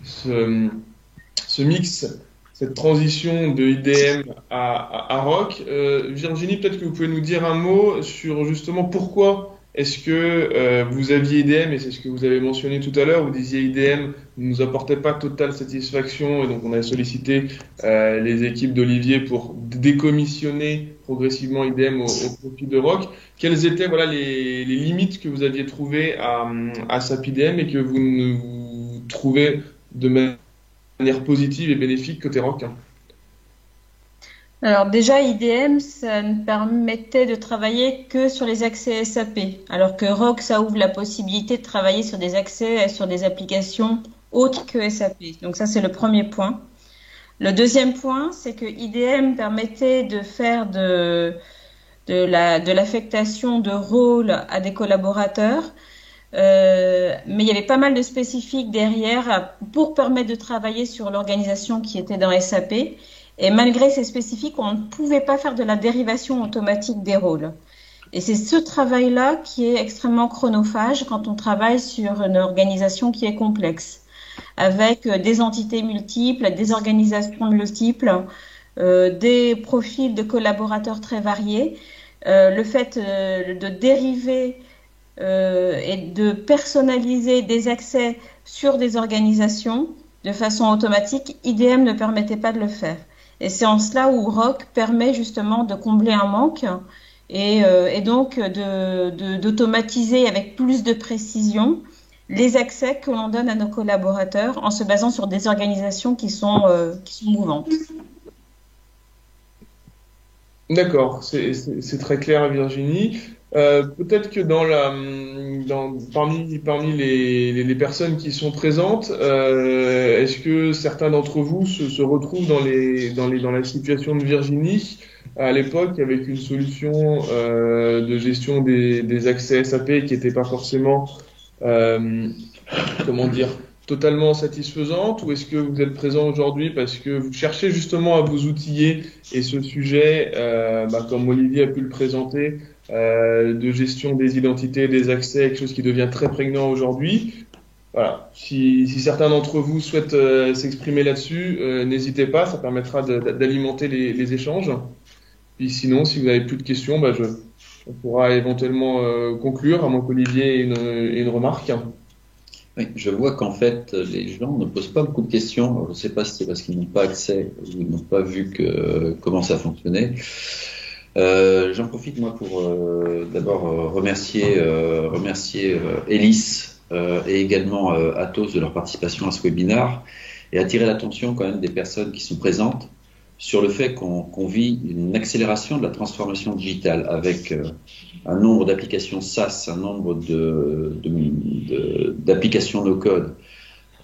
ce mix, cette transition de IDM à ROC. Virginie, peut-être que vous pouvez nous dire un mot sur justement pourquoi est-ce que vous aviez IDM, et c'est ce que vous avez mentionné tout à l'heure, vous disiez IDM ne nous apportait pas totale satisfaction, et donc on a sollicité les équipes d'Olivier pour décommissionner progressivement IDM au profit de ROC. Quelles étaient les limites que vous aviez trouvées à SAP IDM et que vous trouvez de manière positive et bénéfique côté ROC? Alors déjà, IDM, ça ne permettait de travailler que sur les accès SAP, alors que ROC, ça ouvre la possibilité de travailler sur des accès sur des applications autres que SAP. Donc ça, c'est le premier point. Le deuxième point, c'est que IDM permettait de faire de l'affectation de rôles à des collaborateurs, mais il y avait pas mal de spécifiques derrière pour permettre de travailler sur l'organisation qui était dans SAP. Et malgré ces spécifiques, on ne pouvait pas faire de la dérivation automatique des rôles. Et c'est ce travail-là qui est extrêmement chronophage quand on travaille sur une organisation qui est complexe, avec des entités multiples, des organisations multiples, des profils de collaborateurs très variés. Le fait de dériver et de personnaliser des accès sur des organisations de façon automatique, IDM ne permettait pas de le faire. Et c'est en cela où ROC permet justement de combler un manque et donc d'automatiser avec plus de précision les accès que l'on donne à nos collaborateurs en se basant sur des organisations qui sont mouvantes. D'accord, c'est très clair, Virginie. Peut-être que parmi les personnes qui sont présentes, est-ce que certains d'entre vous se retrouvent dans la situation de Virginie à l'époque avec une solution de gestion des accès SAP qui n'était pas forcément totalement satisfaisante, ou est-ce que vous êtes présent aujourd'hui parce que vous cherchez justement à vous outiller et ce sujet, comme Olivier a pu le présenter, de gestion des identités, des accès, quelque chose qui devient très prégnant aujourd'hui. Voilà. Si certains d'entre vous souhaitent s'exprimer là-dessus, n'hésitez pas, ça permettra d'alimenter les échanges. Puis sinon, si vous n'avez plus de questions, on pourra éventuellement conclure, à moins qu'Olivier ait une remarque. Oui, je vois qu'en fait, les gens ne posent pas beaucoup de questions. Alors, je ne sais pas si c'est parce qu'ils n'ont pas accès ou ils n'ont pas vu comment ça fonctionnait. J'en profite moi pour d'abord remercier Elis et également Atos de leur participation à ce webinaire et attirer l'attention quand même des personnes qui sont présentes sur le fait qu'on vit une accélération de la transformation digitale avec un nombre d'applications SaaS, un nombre d'applications no-code,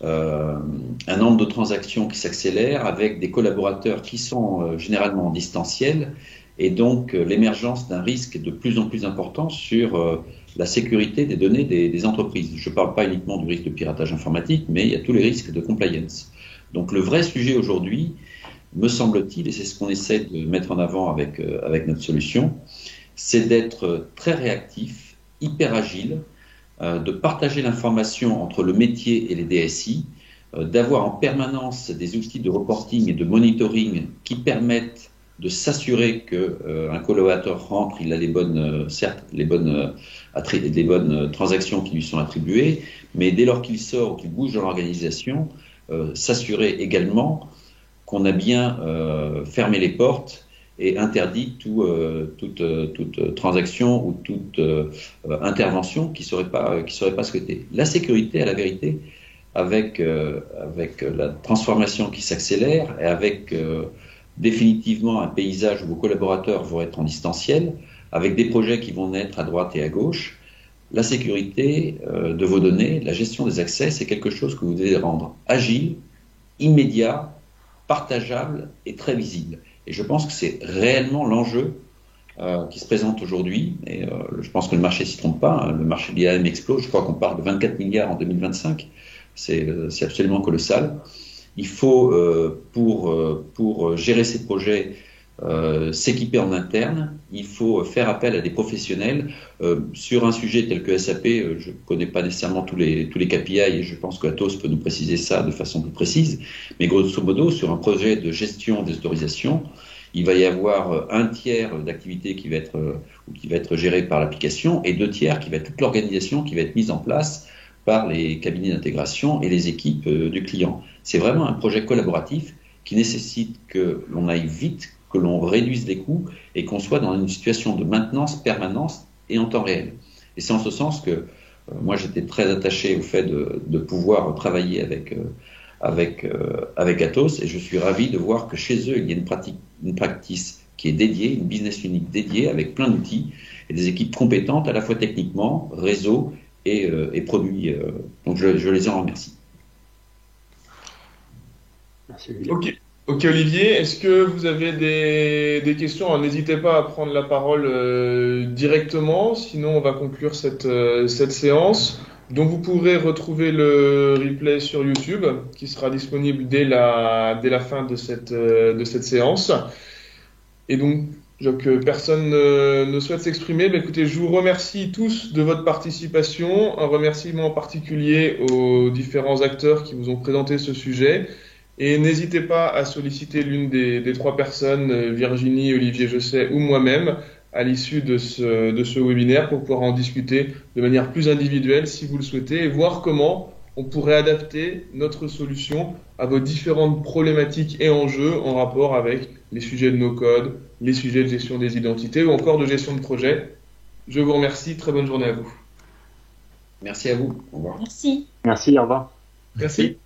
un nombre de transactions qui s'accélèrent avec des collaborateurs qui sont généralement en distanciel et donc l'émergence d'un risque de plus en plus important sur la sécurité des données des entreprises. Je ne parle pas uniquement du risque de piratage informatique, mais il y a tous les risques de compliance. Donc le vrai sujet aujourd'hui, me semble-t-il, et c'est ce qu'on essaie de mettre en avant avec notre solution, c'est d'être très réactif, hyper agile, de partager l'information entre le métier et les DSI, d'avoir en permanence des outils de reporting et de monitoring qui permettent de s'assurer qu'un collaborateur rentre, il a les bonnes transactions qui lui sont attribuées, mais dès lors qu'il sort ou qu'il bouge dans l'organisation, s'assurer également qu'on a bien fermé les portes et interdit toute transaction ou toute intervention qui serait pas souhaitée. La sécurité, à la vérité, avec la transformation qui s'accélère et avec définitivement un paysage où vos collaborateurs vont être en distanciel, avec des projets qui vont naître à droite et à gauche. La sécurité de vos données, la gestion des accès, c'est quelque chose que vous devez rendre agile, immédiat, partageable et très visible. Et je pense que c'est réellement l'enjeu qui se présente aujourd'hui. Et je pense que le marché s'y trompe pas. Hein. Le marché de l'IAM explose. Je crois qu'on parle de 24 milliards en 2025. C'est absolument colossal. Il faut, pour gérer ces projets, s'équiper en interne, il faut faire appel à des professionnels sur un sujet tel que SAP. Je ne connais pas nécessairement tous les KPI et je pense que Atos peut nous préciser ça de façon plus précise, mais grosso modo sur un projet de gestion des autorisations, il va y avoir un tiers d'activité qui va être gérée par l'application et 2 tiers qui va être toute l'organisation qui va être mise en place par les cabinets d'intégration et les équipes du client. C'est vraiment un projet collaboratif qui nécessite que l'on aille vite, que l'on réduise les coûts et qu'on soit dans une situation de maintenance, permanence et en temps réel. Et c'est en ce sens que moi j'étais très attaché au fait de pouvoir travailler avec Atos et je suis ravi de voir que chez eux il y a une practice qui est dédiée, une business unit dédiée avec plein d'outils et des équipes compétentes à la fois techniquement, réseau et produits. Donc je les en remercie. Merci, Olivier. Ok, Olivier, est-ce que vous avez des questions? Alors, n'hésitez pas à prendre la parole directement, sinon on va conclure cette séance. Donc vous pourrez retrouver le replay sur YouTube qui sera disponible dès la fin de cette séance. Et donc, personne ne souhaite s'exprimer. Mais écoutez, je vous remercie tous de votre participation. Un remerciement en particulier aux différents acteurs qui vous ont présenté ce sujet. Et n'hésitez pas à solliciter l'une des 3 personnes, Virginie, Olivier Josset ou moi-même, à l'issue de ce webinaire pour pouvoir en discuter de manière plus individuelle si vous le souhaitez et voir comment on pourrait adapter notre solution à vos différentes problématiques et enjeux en rapport avec les sujets de no-code, les sujets de gestion des identités ou encore de gestion de projet. Je vous remercie. Très bonne journée à vous. Merci à vous. Au revoir. Merci. Merci, au revoir. Merci.